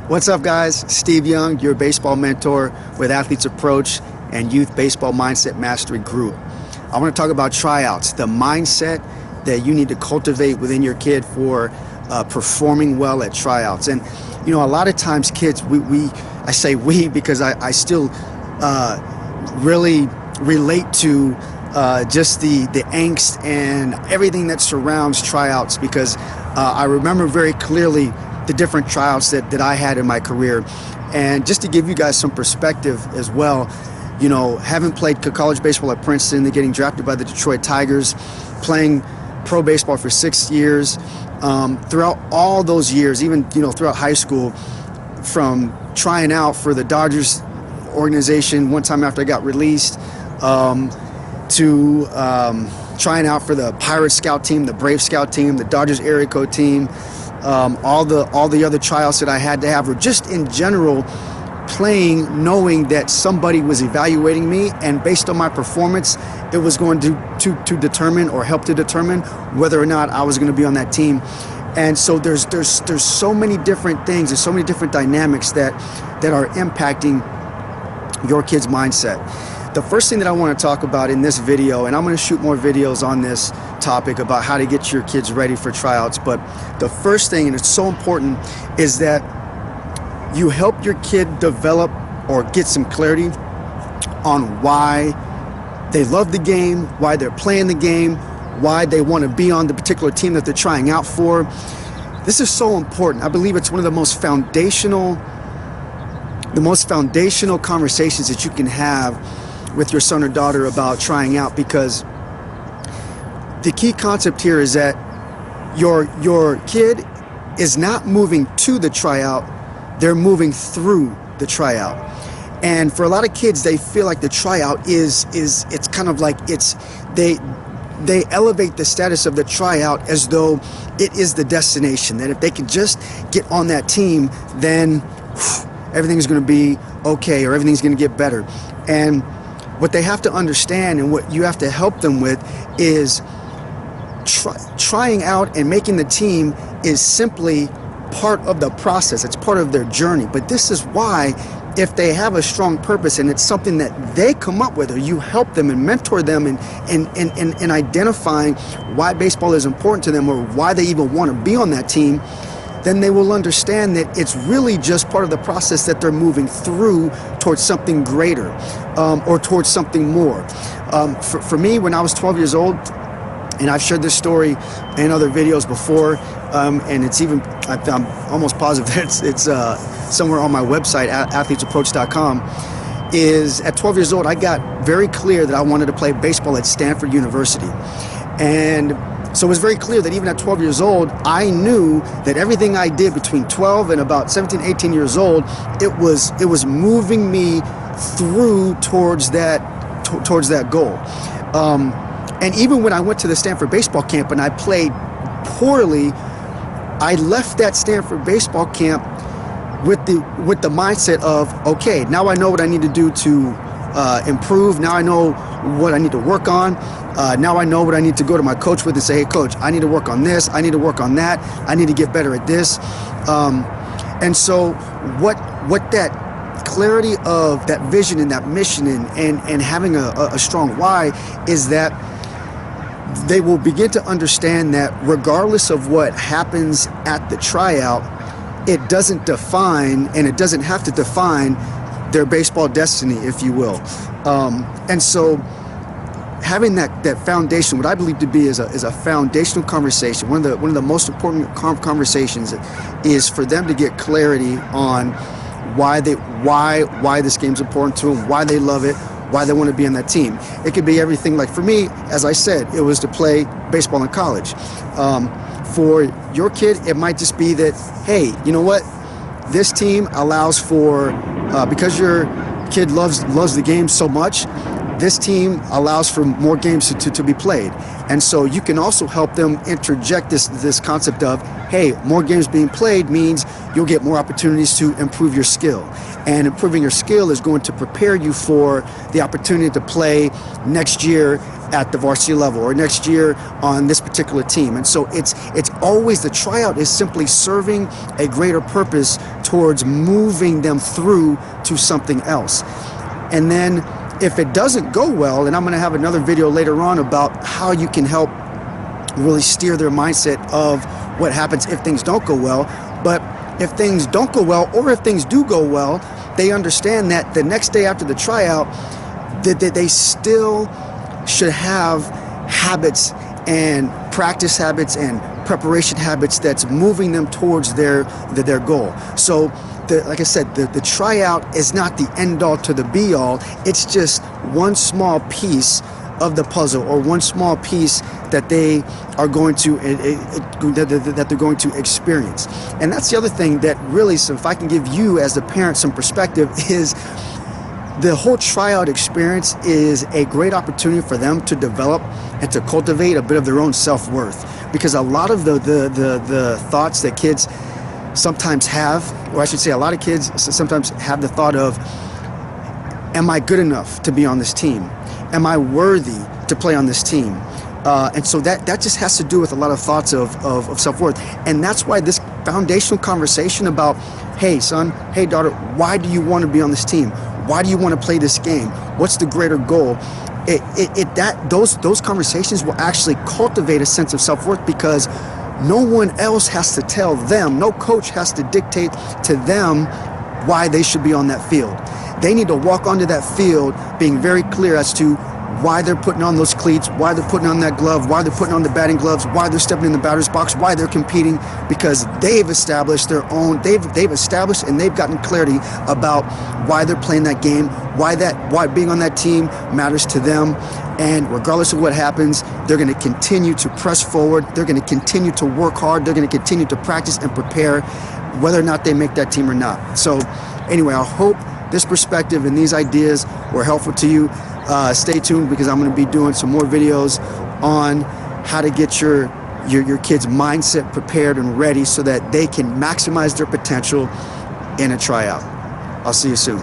What's up, guys? Steve Young, your baseball mentor with Athletes Approach and Youth Baseball Mindset Mastery Group. I want to talk about tryouts, the mindset that you need to cultivate within your kid for performing well at tryouts. And you know, a lot of times kids, I say we because I still really relate to just the angst and everything that surrounds tryouts, because I remember very clearly the different tryouts that I had in my career. And just to give you guys some perspective as well, you know, having played college baseball at Princeton, then getting drafted by the Detroit Tigers, playing pro baseball for 6 years, throughout all those years, even, you know, throughout high school, from trying out for the Dodgers organization one time after I got released, to trying out for the Pirate Scout team, the Brave Scout team, the Dodgers area code team, all the other tryouts that I had to have, or just in general playing, knowing that somebody was evaluating me, and based on my performance, it was going to determine or help to determine whether or not I was going to be on that team. And so there's so many different things, there's so many different dynamics that are impacting your kid's mindset. The first thing that I want to talk about in this video, and I'm going to shoot more videos on this topic about how to get your kids ready for tryouts, but the first thing, and it's so important, is that you help your kid develop or get some clarity on why they love the game, why they're playing the game, why they want to be on the particular team that they're trying out for. This is so important. I believe it's one of the most foundational conversations that you can have with your son or daughter about trying out, because the key concept here is that your kid is not moving to the tryout, they're moving through the tryout. And for a lot of kids, they feel like the tryout it's kind of like they elevate the status of the tryout as though it is the destination, that if they can just get on that team, then everything's going to be okay, or everything's going to get better. And what they have to understand, and what you have to help them with, is trying out and making the team is simply part of the process. It's part of their journey. But this is why, if they have a strong purpose and it's something that they come up with, or you help them and mentor them in identifying why baseball is important to them, or why they even want to be on that team, then they will understand that it's really just part of the process that they're moving through towards something greater, or towards something more. For me, when I was 12 years old, and I've shared this story in other videos before, and it's even, I'm almost positive that it's somewhere on my website, athletesapproach.com, is at 12 years old, I got very clear that I wanted to play baseball at Stanford University. And so it was very clear that even at 12 years old, I knew that everything I did between 12 and about 17, 18 years old, it was moving me through towards that goal. And even when I went to the Stanford baseball camp and I played poorly, I left that Stanford baseball camp with the mindset of, okay, now I know what I need to do to improve. Now I know what I need to work on. Now I know what I need to go to my coach with and say, hey, coach, I need to work on this. I need to work on that. I need to get better at this. And so what that clarity of that vision and that mission and having a strong why is that they will begin to understand that regardless of what happens at the tryout, it doesn't define, and it doesn't have to define, their baseball destiny, if you will. And so having that foundation, what I believe to be is a foundational conversation, one of the most important conversations, is for them to get clarity on why this game's important to them, why they love it, why they want to be on that team. It could be everything. Like for me, as I said, it was to play baseball in college. For your kid, it might just be that, hey, you know what? This team allows for, because your kid loves the game so much, this team allows for more games to be played. And so you can also help them interject this concept of, hey, more games being played means you'll get more opportunities to improve your skill. And improving your skill is going to prepare you for the opportunity to play next year at the varsity level or next year on this particular team. And so it's always, the tryout is simply serving a greater purpose towards moving them through to something else. And then if it doesn't go well, and I'm going to have another video later on about how you can help really steer their mindset of what happens if things don't go well. But if things don't go well, or if things do go well, they understand that the next day after the tryout, that they still should have habits and practice habits and preparation habits that's moving them towards their goal. So like I said, the tryout is not the end all to the be all. It's just one small piece of the puzzle, or one small piece that they are going to that they're going to experience. And that's the other thing that really, so if I can give you as a parent some perspective, is the whole tryout experience is a great opportunity for them to develop and to cultivate a bit of their own self-worth. Because a lot of the thoughts that kids sometimes have, or I should say a lot of kids sometimes have the thought of, am I good enough to be on this team? Am I worthy to play on this team? And so that just has to do with a lot of thoughts of self-worth. And that's why this foundational conversation about, hey son, hey daughter, why do you want to be on this team? Why do you want to play this game? What's the greater goal? Those conversations will actually cultivate a sense of self-worth, because no one else has to tell them, no coach has to dictate to them why they should be on that field. They need to walk onto that field being very clear as to why they're putting on those cleats, why they're putting on that glove, why they're putting on the batting gloves, why they're stepping in the batter's box, why they're competing, because they've established their own, they've established and they've gotten clarity about why they're playing that game, why being on that team matters to them. And regardless of what happens, they're going to continue to press forward, they're going to continue to work hard, they're going to continue to practice and prepare, whether or not they make that team or not. So anyway, I hope this perspective and these ideas were helpful to you. Stay tuned, because I'm going to be doing some more videos on how to get your kids' mindset prepared and ready so that they can maximize their potential in a tryout. I'll see you soon.